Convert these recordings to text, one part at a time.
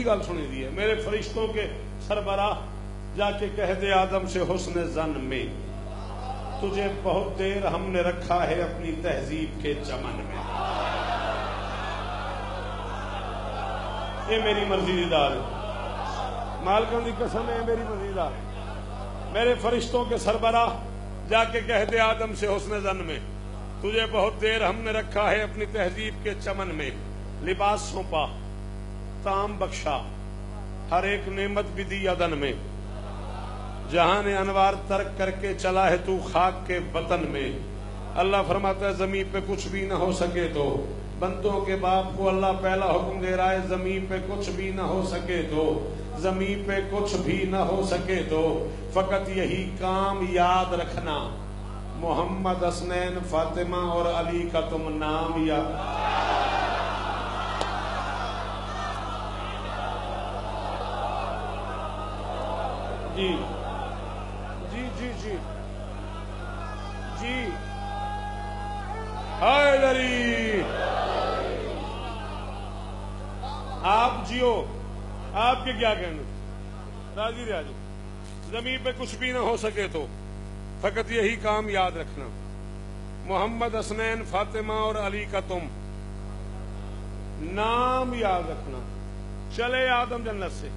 گل سنی دی ہے، میرے فرشتوں کے سربراہ جا کے کہہ دے آدم سے حسن زن میں، تجھے بہت دیر ہم نے رکھا ہے اپنی تہذیب کے چمن میں۔ یہ میری مرضی دار ہے، مالکوں کی قسم ہے میری مرضی دار۔ میرے فرشتوں کے سربراہ جا کے کہہ دے آدم سے حسن زن میں، تجھے بہت دیر ہم نے رکھا ہے اپنی تہذیب کے چمن میں، لباس سونپا طعام بخشا ہر ایک نعمت بھی دی عدن میں، جہان انوار ترک کر کے چلا ہے تو خاک کے وطن میں۔ اللہ فرماتا ہے زمین پہ کچھ بھی نہ ہو سکے تو، بندوں کے باپ کو اللہ پہلا حکم دے رہا ہے زمین پہ کچھ بھی نہ ہو سکے تو، زمین پہ کچھ بھی نہ ہو سکے تو فقط یہی کام یاد رکھنا، محمد حسنین فاطمہ اور علی کا تم نام یاد۔ جی جی جی جی جی حیدری، آپ جیو، آپ کے کیا کہنے، راضی راضی، زمین پہ کچھ بھی نہ ہو سکے تو فقط یہی کام یاد رکھنا، محمد حسنین فاطمہ اور علی کا تم نام یاد رکھنا۔ چلے آدم جنت سے،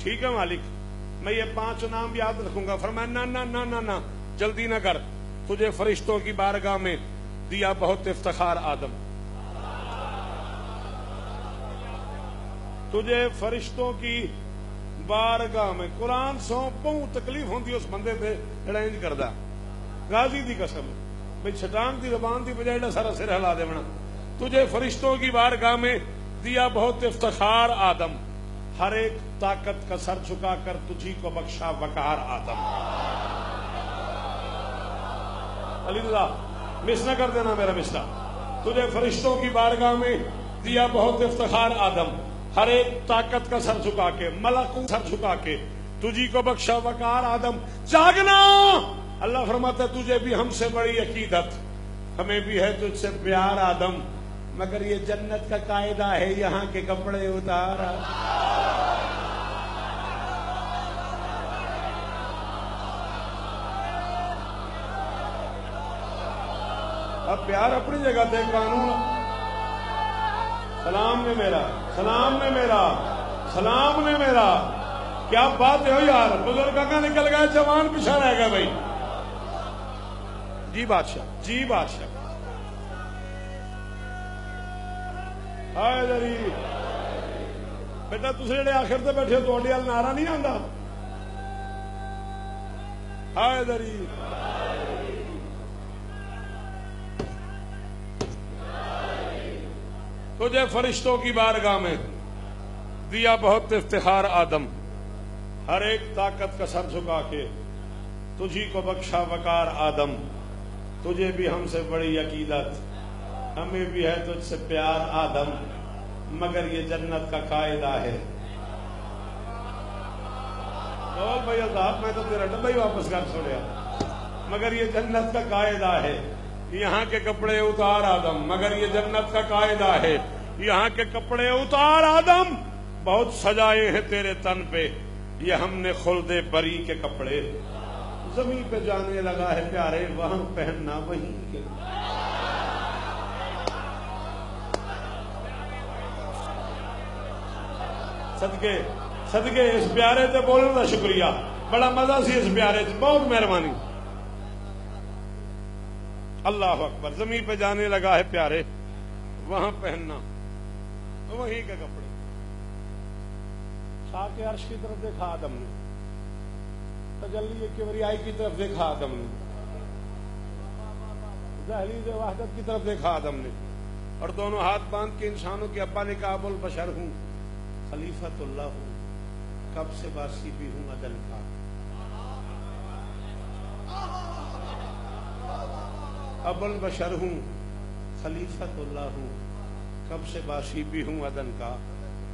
ٹھیک ہے مالک میں یہ 5 نام یاد رکھوں گا۔ فرمایا نہ نہ نہ نہ نہ، جلدی نہ کر، تجھے فرشتوں کی بارگاہ میں دیا بہت افتخار آدم، تجھے فرشتوں کی بارگاہ میں۔ قرآن سونپوں تکلیف ہوندی اس بندے پہ جڑا انج کردا، غازی دی قسم بھئی چھٹان دی زبان دی بجائے جڑا سارا سر ہلا دے بنا۔ تجھے فرشتوں کی بارگاہ میں دیا بہت افتخار آدم، ہر ایک طاقت کا سر جھکا کر تجھی کو بخشا وقار آدم۔ علی اللہ مس نہ کر دینا میرا مسئلہ۔ تجھے فرشتوں کی بارگاہ میں دیا بہت افتخار آدم، ہر ایک طاقت کا سر جھکا کے، ملک سر جھکا کے تجھی کو بخشا وقار آدم۔ جاگنا، اللہ فرماتا ہے تجھے بھی ہم سے بڑی عقیدت، ہمیں بھی ہے تجھ سے پیار آدم، مگر یہ جنت کا قاعدہ ہے یہاں کے کپڑے اتار۔ اب پیار اپنی جگہ تھے، قانون سلام نے میرا، سلام نے میرا، سلام نے میرا، کیا بات ہے ہو یار، بزرگ کا نکل گئے جوان پیچھا رہ گئے بھائی۔ جی بادشاہ، جی بادشاہ، حیدری بیٹا تسے جڑے آخر تے بیٹھے ہو تہاڈے ول نعرہ نہیں آندا، حیدری تجھے فرشتوں کی بارگاہ میں دیا بہت افتخار آدم، ہر ایک طاقت کا سر جھکا کے تجھی کو بخشا وقار آدم، تجھے بھی ہم سے بڑی عقیدت، ہمیں بھی ہے تجھ سے پیار آدم، مگر یہ جنت کا قاعدہ ہے۔ بول بھائی صاحب میں تو تیرا ڈبہ ہی واپس کر چھوڑیا، مگر یہ جنت کا قاعدہ ہے، یہاں کے کپڑے اتار آدم، مگر یہ جنت کا قاعدہ ہے، یہاں کے کپڑے اتار آدم، بہت سجائے ہیں تیرے تن پہ، یہ ہم نے خلد بری کے کپڑے، زمین پہ جانے لگا ہے پیارے وہاں پہننا وہیں کے۔ صدقے صدقے اس پیارے تے بولنے کا شکریہ، بڑا مزہ سی اس پیارے تے، بہت مہربانی۔ اللہ اکبر، زمین پہ جانے لگا ہے پیارے وہاں پہننا وہیں کے کپڑے۔ خاک عرش کی طرف دیکھا آدم نے، تجلی کبریائی کی طرف دیکھا آدم نے، دہلیز وحدت کی طرف دیکھا آدم نے، اور دونوں ہاتھ باندھ کے انسانوں کے ابا نے کہا ابو البشر ہوں، خلیفۃ اللہ ہوں، کب سے باسی بھی ہوں عدل کا، ابو البشر ہوں، خلیفۃ اللہ ہوں، کب سے باسی بھی ہوں عدن کا،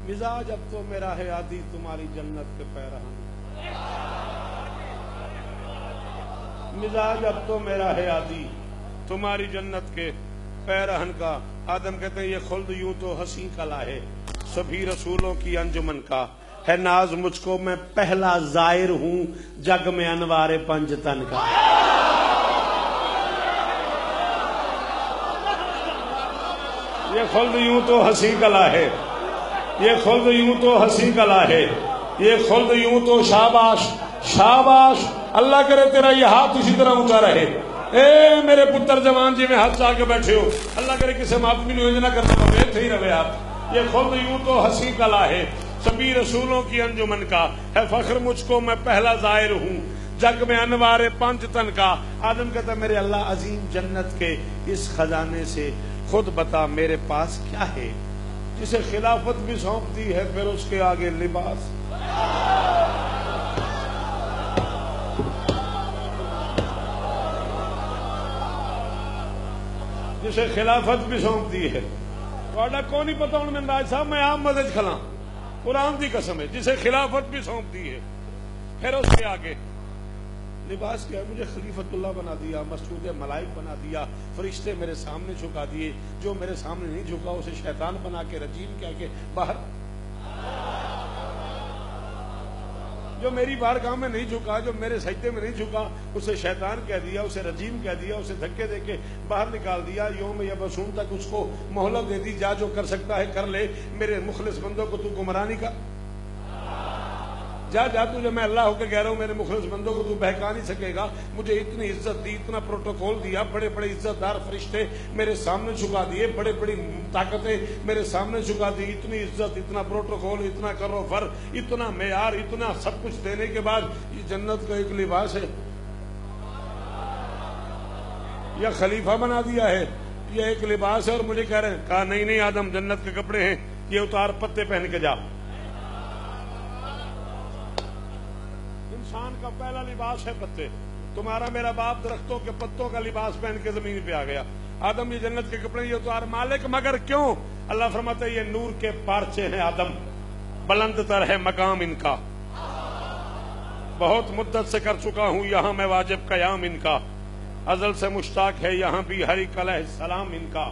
مزاج اب تو میرا ہے عادی تمہاری جنت کے پیرہن، مزاج اب تو میرا ہے عادی تمہاری جنت کے پیرہن کا۔ آدم کہتے ہیں یہ خلد یوں تو حسین کلا ہے، سبھی رسولوں کی انجمن کا ہے ناز مجھ کو، میں پہلا زائر ہوں جگ میں انوار پنج تن کا۔ یہ خلد یوں تو ہنسی کلا ہے، یہ خلد یوں تو ہنسی کلا ہے، یہ خلد یوں تو شاباش شاباش۔ اللہ کرے تیرا یہ ہاتھ اسی طرح اونچا رہے۔ اے میرے پتر جوان جی میں ہاتھ چاہ کے بیٹھے ہو، اللہ کرے کسی ماتمی نے نہ کرنا پڑے، تھے ہی رہے آپ۔ یہ خلد یوں تو ہنسی کلا ہے، سبھی رسولوں کی انجمن کا ہے فخر مجھ کو، میں پہلا زائر ہوں جگ میں انوار پنج تن کا۔ آدم کہتا میرے اللہ عظیم جنت کے اس خزانے سے خود بتا میرے پاس کیا ہے، جسے خلافت بھی سونپ دی ہے پھر اس کے آگے لباس۔ جسے خلافت بھی سونپ دی ہے، واڈا کو نہیں پتا ہوں میں راج صاحب میں عام مدد کھلا، قرآن دی قسم ہے، جسے خلافت بھی سونپ دی ہے پھر اس کے آگے لباس کیا ہے۔ مجھے خلیفت اللہ بنا دیا، مسجود ملائک بنا دیا، فرشتے میرے سامنے جھکا دیے، جو میرے سامنے نہیں جھکا اسے شیطان بنا کے رجیم کہہ کے باہر، جو میری بارگاہ میں نہیں جھکا، جو میرے سجدے میں نہیں جھکا اسے شیطان کہہ دیا، اسے رجیم کہہ دیا، اسے دھکے دے کے باہر نکال دیا۔ یوم یبعثون تک اس کو مہلت دے دی، جا جو کر سکتا ہے کر لے، میرے مخلص بندوں کو تو گمراہ نہیں کر، جا جا تجھے میں اللہ ہو کے کہہ رہا ہوں میرے مخلص بندوں کو تو بہکا نہیں سکے گا۔ مجھے اتنی عزت دی، اتنا پروٹوکول دیا، بڑے بڑے عزت دار فرشتے میرے سامنے جھکا دیے، بڑے بڑی طاقتیں میرے سامنے جھکا دی، اتنی عزت، اتنا پروٹوکول، اتنا کرو فر، اتنا معیار، اتنا سب کچھ دینے کے بعد یہ جنت کا ایک لباس ہے یا خلیفہ بنا دیا ہے، یہ ایک لباس ہے اور مجھے کہہ رہے ہیں، کہا نہیں نہیں آدم جنت کے کپڑے ہیں، یہ اتار پتے پہن کے جا۔ انسان کا پہلا لباس ہے پتے، تمہارا میرا باپ درختوں کے پتوں کا لباس پہن کے زمین پہ آ گیا۔ آدم یہ جنت کے کپڑے یہ اتار، مالک مگر کیوں؟ اللہ فرماتا ہے یہ نور کے پارچے ہیں آدم، بلند تر ہے مقام ان کا، بہت مدت سے کر چکا ہوں یہاں میں واجب قیام ان کا، ازل سے مشتاق ہے یہاں بھی ہری علیہ السلام ان کا،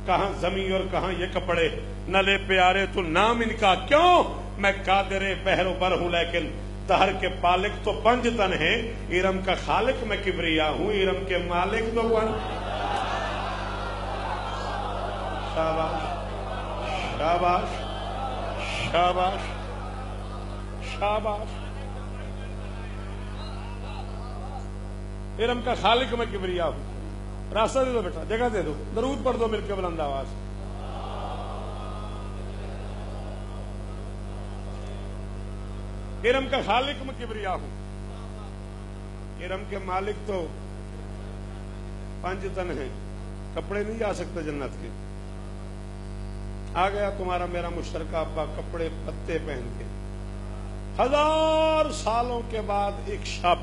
کہاں زمین اور کہاں یہ کپڑے، نہ لے پیارے تو نام ان کا، کیوں؟ میں قادر بحر و بر ہوں لیکن دہر کے پالک تو پنج تن ہیں، ارم کا خالق میں کبریا ہوں، ارم کے مالک تو کون؟ شاباش شاباش شاباش شاباش، ارم کا خالق میں کبریا ہوں۔ راستہ دے دو بیٹا، جگہ دے دو، درود پڑھ دو مل کے بلند آواز۔ ارم کا خالق میں کبریا ہوں، ارم کے مالک تو پنج تن ہیں، کپڑے نہیں جا سکتے جنت کے۔ آ گیا تمہارا میرا مشترکہ ابا کپڑے پتے پہن کے، 1000 سالوں کے بعد ایک شب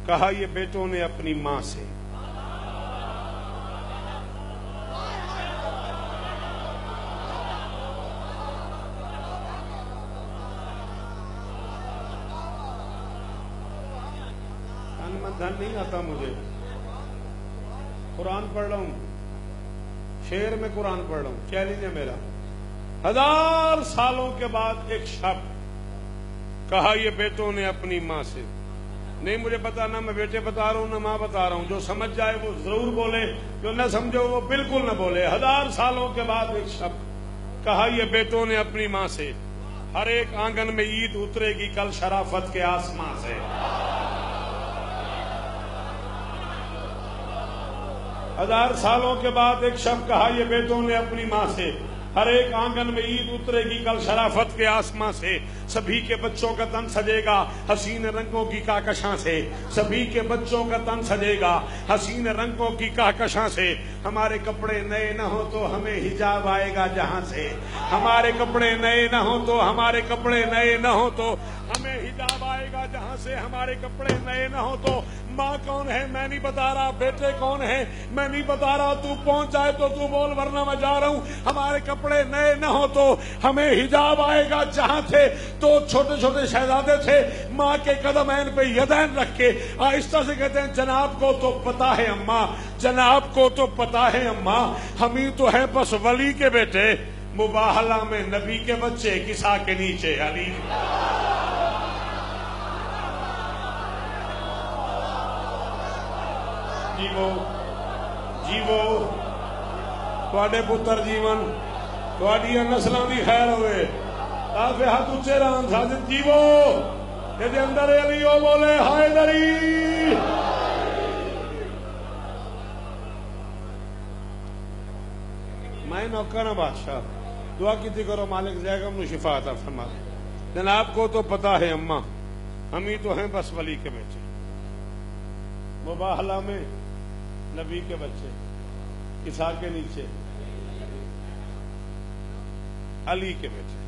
کہا یہ بیٹوں نے اپنی ماں سے، دھن نہیں آتا مجھے، قرآن پڑھ رہا ہوں، شعر میں قرآن پڑھ رہا ہوں، چیلنج ہے میرا۔ 1000 سالوں کے بعد ایک شب کہا یہ بیٹوں نے اپنی ماں سے، نہیں مجھے پتا نہ میں بیٹے بتا رہا ہوں نہ ماں بتا رہا ہوں، جو سمجھ جائے وہ ضرور بولے، جو نہ سمجھو وہ بالکل نہ بولے۔ 1000 سالوں کے بعد ایک شب کہا یہ بیٹوں نے اپنی ماں سے، ہر ایک آنگن میں عید اترے گی کل شرافت کے آسمان سے۔ 1000 سالوں کے بعد ایک شب کہا یہ بیٹوں نے اپنی ماں سے، ہر ایک آنگن میں عید اترے گی کل شرافت کے آسمان سے، سبھی کے بچوں کا تن سجے گا حسین رنگوں کی کہکشاں سے، سبھی کے بچوں کا تن سجے گا حسین رنگوں کی کہکشاں سے، ہمارے کپڑے نئے نہ ہو تو ہمیں حجاب آئے گا جہاں سے، ہمارے کپڑے نئے نہ ہو تو ہمارے کپڑے نئے نہ ہو تو ہمیں حجاب آئے گا جہاں سے، ہمارے کپڑے نئے نہ ہو تو ماں کون ہے میں نہیں بتا رہا، بیٹے کون ہے میں نہیں بتا رہا، تو پہنچ جائے تو تو بول ورنہ میں جا رہا ہوں، ہمارے کپڑے نئے نہ ہو تو ہمیں حجاب آئے گا جہاں تھے تو چھوٹے چھوٹے شہزادے تھے، ماں کے قدمین پہ یدین رکھ کے آہستہ سے کہتے ہیں جناب کو تو پتا ہے اماں، جناب کو تو پتا ہے اماں، ہم ہی تو ہیں بس ولی کے بیٹے، مباہلہ میں نبی کے بچے کسا کے نیچے علی جیو تواڈے پتر جیون تواڈیاں نسلاں دی خیر ہوئے تاکہ ہاتھ اچے رہن ساجد جیو تے اندر علی او بولے حیدری میں نوکر ہوں بادشاہ دعا کیتی کرو مالک زیغم نو شفا عطا فرما جناب کو تو پتا ہے اماں ہم ہی تو ہیں بس ولی کے بیٹے مباہلہ میں نبی کے بچے کسا کے نیچے علی کے بیٹے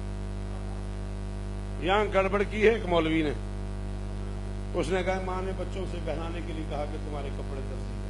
یہاں گڑبڑ کی ہے ایک مولوی نے اس نے کہا ماں نے بچوں سے بہلانے کے لیے کہا کہ تمہارے کپڑے درزی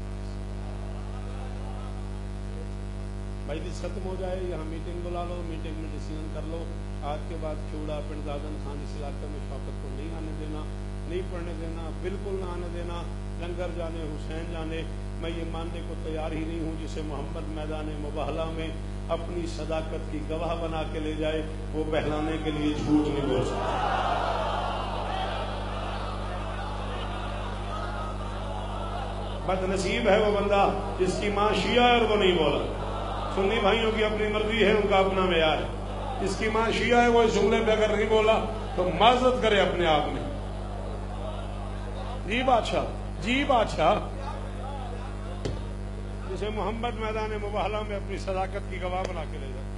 مجلس ختم ہو جائے یہاں میٹنگ بلا لو میٹنگ میں ڈیسیژن کر لو آج کے بعد کھوڑا پنڈ دادن خان اس علاقے میں شوکت کو نہیں آنے دینا نہیں پڑھنے دینا بالکل نہ آنے دینا لنگر جانے حسین جانے میں یہ ماننے کو تیار ہی نہیں ہوں جسے محمد میدان مباہلہ میں اپنی صداقت کی گواہ بنا کے لے جائے وہ بہلانے کے لیے جھوٹ نہیں بول سکتا بد نصیب ہے وہ بندہ جس کی ماں شیعہ ہے اور وہ نہیں بولا سنی بھائیوں کی اپنی مرضی ہے ان کا اپنا معیار ہے جس کی ماں شیعہ ہے وہ اس جملے پہ اگر نہیں بولا تو معذرت کرے اپنے آپ میں جی بادشاہ جسے محمد میدان مباہلہ میں اپنی صداقت کی گواہ بنا کے لے جائے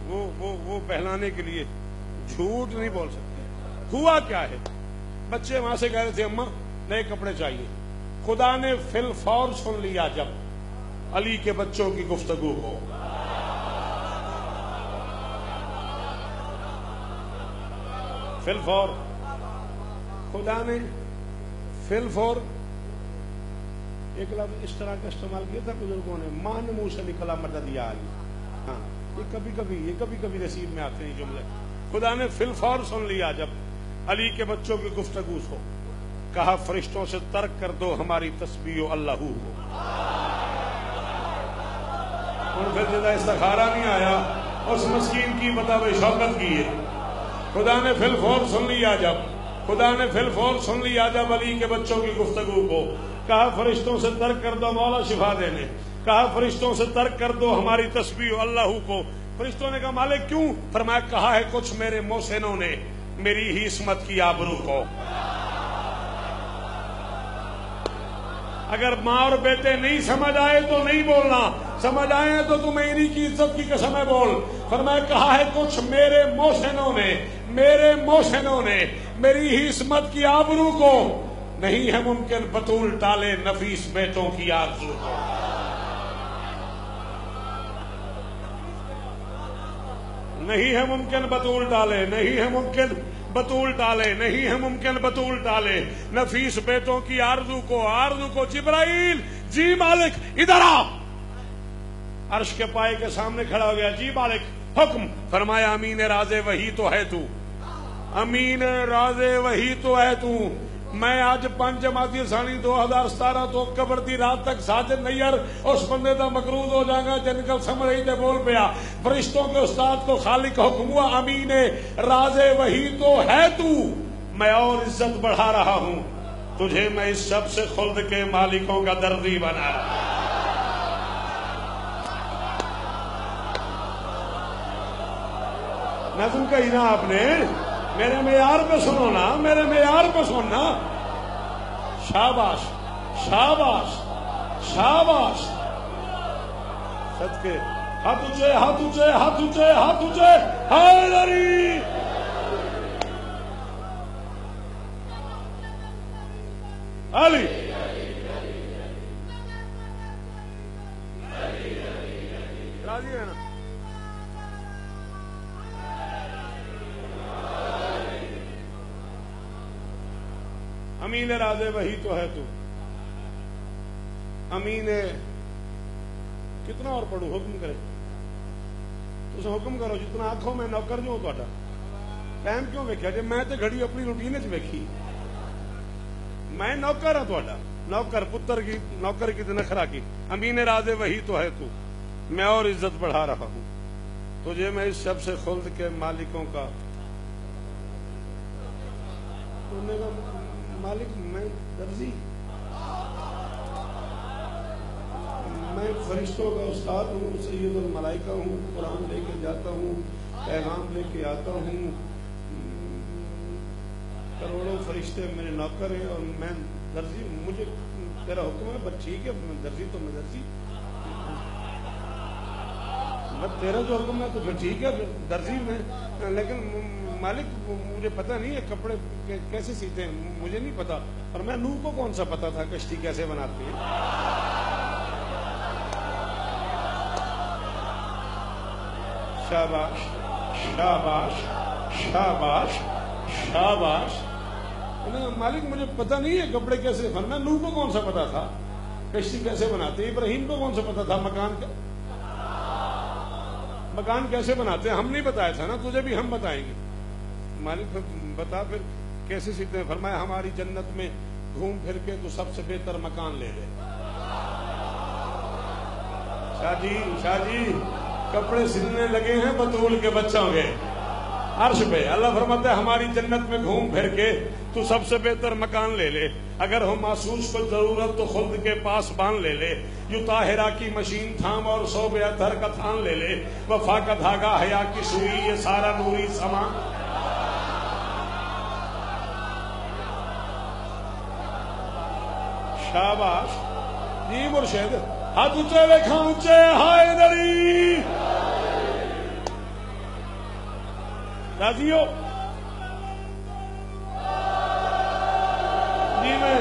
وہ بہلانے کے لیے جھوٹ نہیں بول سکتے ہوا کیا ہے بچے وہاں سے کہہ رہے تھے اماں نئے کپڑے چاہیے خدا نے فی الفور سن لیا جب علی کے بچوں کی گفتگو کو فی الفور خدا نے فی الفور ایک لفظ اس طرح کا استعمال کیا تھا بزرگوں نے مان منہ سے نکلا مدد یا علی ہاں یہ کبھی کبھی نصیب میں آتے ہیں جملے خدا نے فی الفور سن لیا جب علی کے بچوں کی گفتگو کو کہا فرشتوں سے ترک کر دو ہماری تسبیح و اللہ کو اور پھر جدا استخارہ نہیں آیا اس مسکین کی بتاوے شوکت کی ہے خدا نے فی الفور سن لیا جب علی کے بچوں کی گفتگو کو کہا فرشتوں سے ترک کر دو مولا شفا دینے کہا فرشتوں سے ترک کر دو ہماری تسبیح و اللہ کو فرشتوں نے کہا مالک کیوں فرمایا کہا ہے کچھ میرے محسنوں نے میری ہی عصمت کی آبرو کو اگر ماں اور بیٹے نہیں سمجھ آئے تو نہیں بولنا سمجھ آئے تو تمہیں انہی کی عزت کی قسم ہے بول فرمایا کہا ہے کچھ میرے محسنوں نے میری ہی عصمت کی آبرو کو نہیں ہے ممکن بطول ٹالے نفیس بیٹوں کی آرزو کو نہیں ہے ممکن بطول ٹالے نفیس بیٹوں کی آرزو کو جبرائیل جی مالک ادھر آ عرش کے پائے کے سامنے کھڑا ہو گیا جی مالک حکم فرمایا امین راز وحی تو ہے تو میں آج 5 جمادی ثانی 2017 تو قبر دی رات تک ساجد نیئر اس بندے دا مقروض ہو جائے گا جن کل سمجھ ہی تے بول پیا فرشتوں کے استاد کو خالق حکم ہوا امین راز وحی تو ہے تو میں اور عزت بڑھا رہا ہوں تجھے میں اس سب سے خلد کے مالکوں کا دردی بنا نظم کہی نا آپ نے میرے معیار پہ سننا شاباش صدقے ہاتھ اونچے حیدری علی راضی ہے نا امین راز وہی تو ہے تو امین کتنا اور پڑھو حکم کرے تو حکم کرو جتنا آنکھوں میں نوکر جو ہوں ٹائم کیوں ویکھیا جی میں تے گھڑی اپنی روٹین وچ ویکھی میں نوکر ہوں تہاڈا نوکر پتر کی نوکر کی نخرا کی امین راز وہی تو ہے تو میں اور عزت بڑھا رہا ہوں تجھے میں اس شب سے خلد کے مالکوں کا مالک میں درزی، میں فرشتوں کا استاد ہوں، سید الملائکہ ہوں، قرآن لے کے جاتا ہوں، پیغام لے کے آتا ہوں، کروڑوں فرشتے میرے نوکر ہیں اور میں درزی، مجھے تیرا حکم ہے، بس ٹھیک ہے درزی تو میں درزی، بس تیرا جو حکم ہے تو پھر ٹھیک ہے درزی میں، لیکن مالک مجھے پتہ نہیں ہے کپڑے کیسے سیتے ہیں، مجھے نہیں پتا، اور میں نوح کو کون سا پتا تھا کشتی کیسے بناتے ہیں۔ شاباش شاباش شاباش شاباش، مالک مجھے پتہ نہیں ہے کپڑے کیسے، فرمایا نوح کو کون سا پتا تھا کشتی کیسے بناتے ہیں، ابراہیم کو کون سا پتا تھا مکان کیسے بناتے ہیں، ہم نہیں بتایا تھا نا، تجھے بھی ہم بتائیں گے۔ مالک بتا پھر کیسے سیتے ہیں، فرمایا ہماری جنت میں گھوم پھر کے تو سب سے بہتر مکان لے لے۔ شاہ جی کپڑے سلنے لگے ہیں بطول کے بچوں کے عرش پہ، اللہ فرماتا ہے ہماری جنت میں گھوم پھر کے تو سب سے بہتر مکان لے لے، اگر ہو محسوس کو ضرورت تو خلد کے پاس باندھ لے لے، یوں طاہرہ کی مشین تھام اور صوب اطہر کا تھان لے لے، وفا کا دھاگا حیا کی سوئی یہ سارا نوری سامان۔ شاباش جی مرشد، ہاتھ اونچے ویکھا اونچے، ہائے دری راضی ہو جی، میں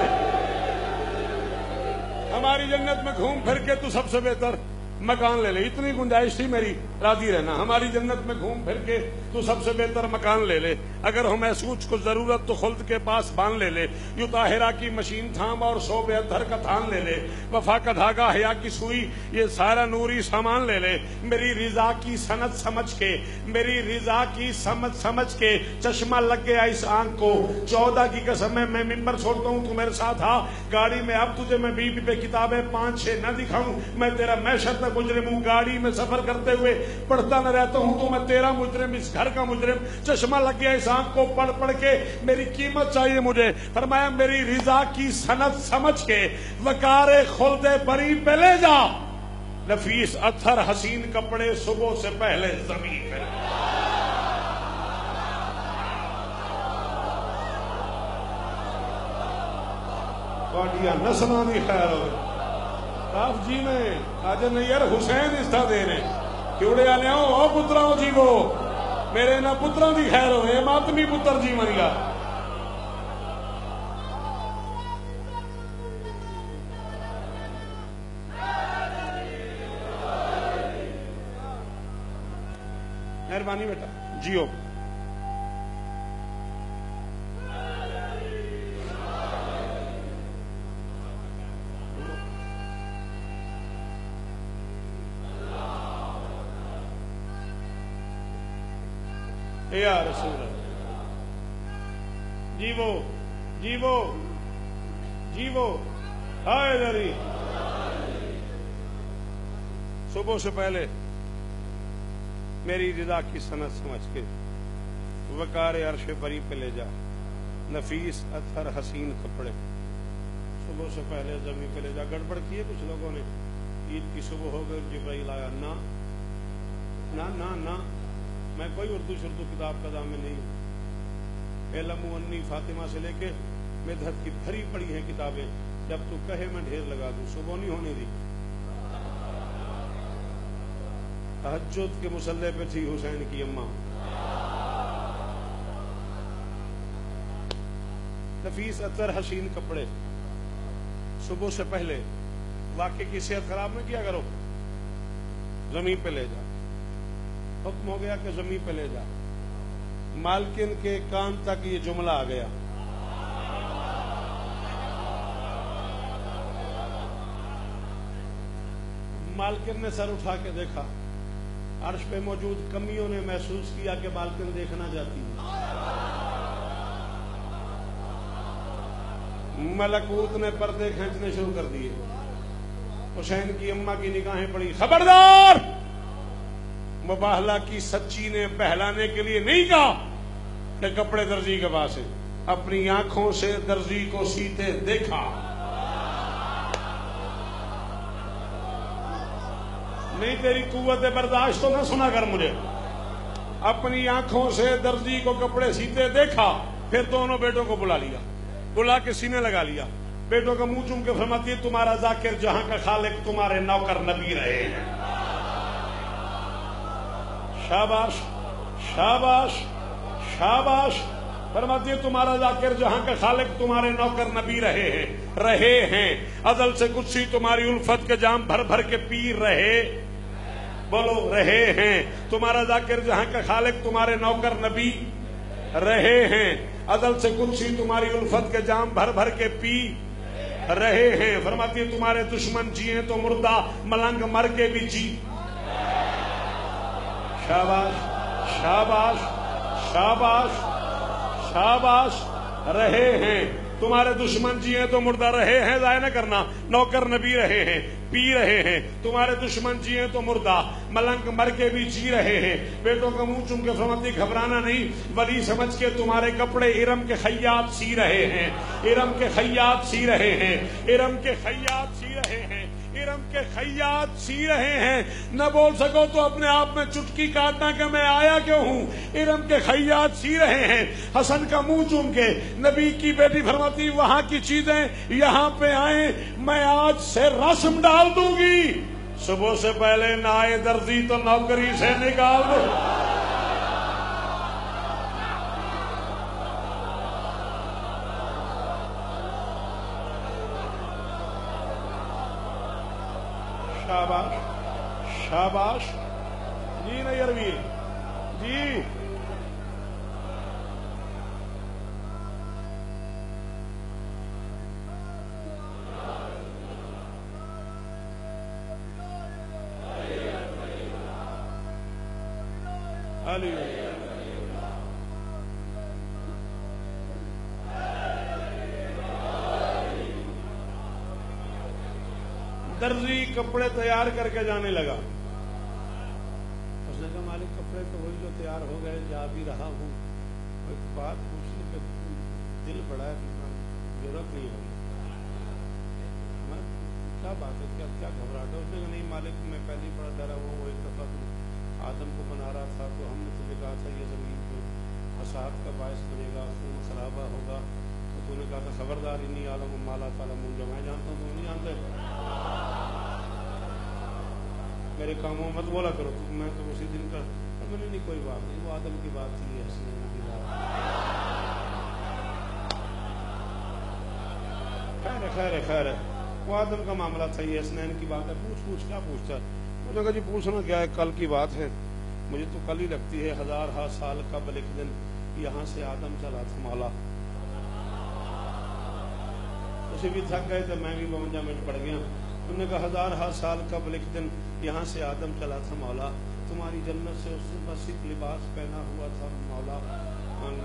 ہماری جنت میں گھوم پھر کے تو سب سے بہتر مکان لے لے، اتنی گنجائش تھی میری، راضی رہنا، ہماری جنت میں گھوم پھر کے تو سب سے بہتر مکان لے لے، اگر ہو محسوس کو ضرورت تو خلد کے پاس باندھ لے لے، یوں طاہرہ کی مشین تھام اور صوب اطہر کا تھان لے لے، وفا کا دھاگا حیا کی سوئی یہ سارا نوری سامان لے لے، میری رضا کی سند سمجھ کے، میری رضا کی سمجھ کے چشمہ لگ گیا اس آنکھ کو، 14 کی قسم ہے میں ممبر چھوڑتا ہوں تو میرے ساتھ آ گاڑی میں، اب تجھے میں بی بی پہ کتابیں 5-6 نہ دکھاؤں، میں تیرا معیشت مجرم ہوں، گاڑی میں سفر کرتے ہوئے پڑھتا نہ رہتا ہوں تو میں تیرا مجرم، اس گھر کا مجرم، چشمہ لگ گیا اس آنکھ کو پڑھ پڑھ کے، میری قیمت چاہیے مجھے، فرمایا میری رضا کی سند سمجھ کے وقار خلد بری پہ لے جا، نفیس اطہر حسین کپڑے صبح سے پہلے زمین پہ، باڈیاں نسلوں کی خیر ہو آپ جی میں آج نہیں یار حسین استھا دے رہے کیوڑے آنے ہو پتراؤ جی وہ میرے نہ پتراؤ دی خیر ہوئے ماتمی پتر جی من گا مہربانی بیٹا جیو یا رسول اللہ جیو ہائے دری صبح سے پہلے میری رضا کی سند سمجھ کے وقار عرش بری پہ لے جا نفیس اطہر حسین کپڑے صبح سے پہلے زمین پہ لے جا گڑبڑ کی ہے کچھ لوگوں نے عید کی صبح ہو گئی جبرائیل آیا نہ نہ نہ نہ میں کوئی اردو شردو کتاب کا ضامن نہیں ہوں علم انی فاطمہ سے لے کے مدحت کی بھری پڑی ہیں کتابیں جب تو کہے میں ڈھیر لگا دوں صبح نہیں ہونے دی تہجد کے مصلی پہ تھی حسین کی اماں نفیس اطہر حسین کپڑے صبح سے پہلے واقعے کی صحت خراب نہ کیا کرو زمین پہ لے جا حکم ہو گیا کہ زمین پہ لے جا مالکن کے کان تک یہ جملہ آ گیا مالکن نے سر اٹھا کے دیکھا عرش پہ موجود کمیوں نے محسوس کیا کہ مالکن دیکھنا چاہتی ہے ملکوت نے پردے کھینچنے شروع کر دیے حسین کی اماں کی نگاہیں پڑی خبردار مباہلہ کی سچی نے بہلانے کے لیے نہیں کہا کہ کپڑے درزی کے پاس ہیں، اپنی آنکھوں سے درزی کو سیتے دیکھا، نہیں تیری قوت برداشت تو نہ سنا کر مجھے، اپنی آنکھوں سے درزی کو کپڑے سیتے دیکھا، پھر دونوں بیٹوں کو بلا لیا، بلا کے سینے لگا لیا، بیٹوں کا منہ چوم کے فرماتی ہے تمہارا ذاکر جہاں کا خالق تمہارے نوکر نبی رہے ہیں۔ شاباش شاباش شاباش، فرماتی ہے تمہارا ذاکر جہاں کا خالق تمہارے نوکر نبی رہے ہیں، ازل سے کچھ تمہاری الفت کے جام بھر بھر کے پی رہے، بولو رہے ہیں، تمہارا ذاکر جہاں کا خالق تمہارے نوکر نبی رہے ہیں، ازل سے کچھ تمہاری الفت کے جام بھر بھر کے پی رہے ہیں، فرماتی ہے تمہارے دشمن جیے تو مردہ ملنگ مر کے بھی جی۔ شاباش شاباش شاباش شاباش، رہے ہیں، تمہارے دشمن جیے تو مردہ رہے ہیں، ضائع نہ کرنا، نوکر نبی رہے ہیں، پی رہے ہیں، تمہارے دشمن جیے تو مردہ ملنگ مر کے بھی جی رہے ہیں، بیٹوں کا منہ چوم کے فرماتی گھبرانا نہیں، ولی سمجھ کے تمہارے کپڑے ارم کے خیاط سی رہے ہیں، ارم کے خیاط سی رہے ہیں، ارم کے خیاط سی رہے ہیں، ارم کے خیاط سی رہے ہیں، نہ بول سکو تو اپنے آپ میں چٹکی کاٹنا کہ میں آیا کیوں ہوں، ارم کے خیاط سی رہے ہیں، حسن کا منہ چوم کے نبی کی بیٹی فرماتی وہاں کی چیزیں یہاں پہ آئیں، میں آج سے رسم ڈال دوں گی، صبح سے پہلے نہ آئے درزی تو نوکری سے نکال دو۔ شاباش شاباش، جی نیروی جی، درزی کپڑے تیار کر کے جانے لگا، اس نے کہا مالک کپڑے تو وہی جو تیار ہو گئے، جا بھی رہا ہوں، ایک بات پوچھنے کا دل بڑا ہے، ضرورت نہیں ہوگی، کیا بات ہے، کیا گھبراہٹ ہے؟ اس نے کہا نہیں مالک میں پہلے بڑا ڈرا ہوا ہوں، ایک دفعہ آدم کو بنا رہا تھا تو ہم نے تمہیں کہا تھا یہ زمین کو فساد کا باعث بنے گا، خون خرابہ ہوگا، تو تم نے کہا تھا خبردار انی عالم مالا تعلمون، جو میں جانتا ہوں تم نہیں جانتے، میرے کاموں مت بولا کرو، میں تو اسی دن کا، میں نے نہیں کوئی بات نہیں، وہ آدم کی بات تھی، حسنین کی بات، خیر ہے خیر ہے، وہ آدم کا معاملہ تھا، یہ حسنین کی بات ہے، پوچھ کیا پوچھتا ہے؟ مجھے کہا جی پوچھنا کیا ہے، کل کی بات ہے، مجھے تو کل ہی لگتی ہے، 1000 سال قبل ایک دن یہاں سے آدم چلا تھا مولا، اسے بھی تھک گئے تھے، میں بھی 52 منٹ پڑ گیا، انہوں نے کہا 1000 سال قبل ایک دن یہاں سے آدم چلا تھا مولا، تمہاری جنت سے اس نے بس ایک لباس پہنا ہوا تھا مولا،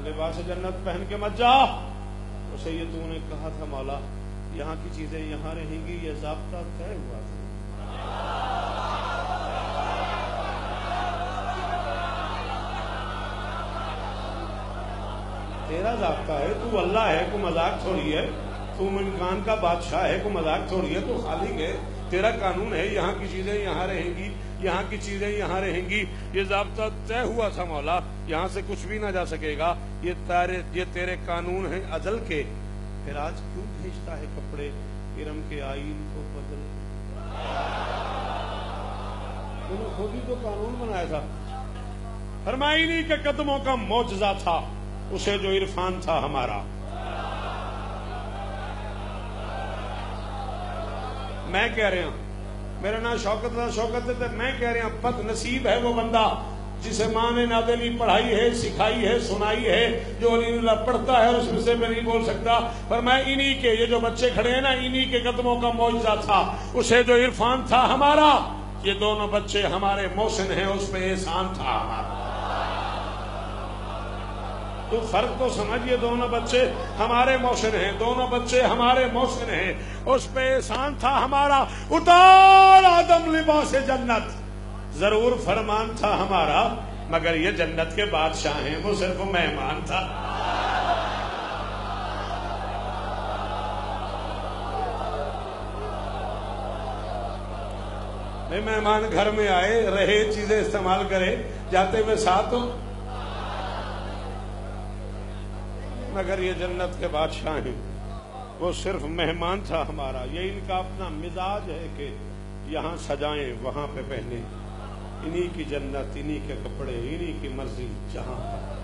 لباس جنت پہن کے مت جا، اسے یہ تو نے کہا تھا مولا یہاں کی چیزیں یہاں رہیں گی، یہ ضابطہ طے ہوا تھا، تیرا ضابطہ ہے، تو اللہ ہے، کوئی مذاق تھوڑی ہے، تو ملکان کا بادشاہ ہے، کوئی مذاق تھوڑی ہے، تو خالق ہے، تیرا قانون ہے، یہاں کی چیزیں یہاں رہیں گی، یہاں کی چیزیں یہاں رہیں گی، یہ ضابطہ طے ہوا تھا مولا، یہاں سے کچھ بھی نہ جا سکے گا، یہ تیرے قانون ہیں ازل کے، پھر آج کیوں بھیجتا ہے کپڑے ارم کے آئین کو بدل، انہوں نے خود ہی تو قانون بنایا تھا، فرمائنی کے قدموں کا معجزہ تھا اسے جو عرفان تھا ہمارا، میں کہہ رہا ہوں، میرا نام شوکت تھا، شوکت ہے، میں کہہ رہا ہوں بد نصیب ہے وہ بندہ جسے ماں نے نادلی پڑھائی ہے، سکھائی ہے، سنائی ہے، جو علی اللہ پڑھتا ہے اور اس میں سے میں نہیں بول سکتا، پر میں انہی کے، یہ جو بچے کھڑے ہیں نا، انہی کے قدموں کا معجزہ تھا اسے جو عرفان تھا ہمارا، یہ دونوں بچے ہمارے محسن ہیں، اس پہ احسان تھا ہمارا، تو فرق تو سمجھئے، دونوں بچے ہمارے محسن ہیں، دونوں بچے ہمارے محسن ہیں، اس پہ احسان تھا ہمارا، اتار آدم لباس جنت، ضرور فرمان تھا ہمارا، مگر یہ جنت کے بادشاہ ہیں، وہ صرف مہمان تھا۔ نہیں، مہمان گھر میں آئے، رہے، چیزیں استعمال کرے، جاتے ہوئے ساتھ ہو، مگر یہ جنت کے بادشاہ ہیں، وہ صرف مہمان تھا ہمارا۔ یہ ان کا اپنا مزاج ہے کہ یہاں سجائیں، وہاں پہ پہنے، انہی کی جنت، انہی کے کپڑے، انہی کی مرضی جہاں پر۔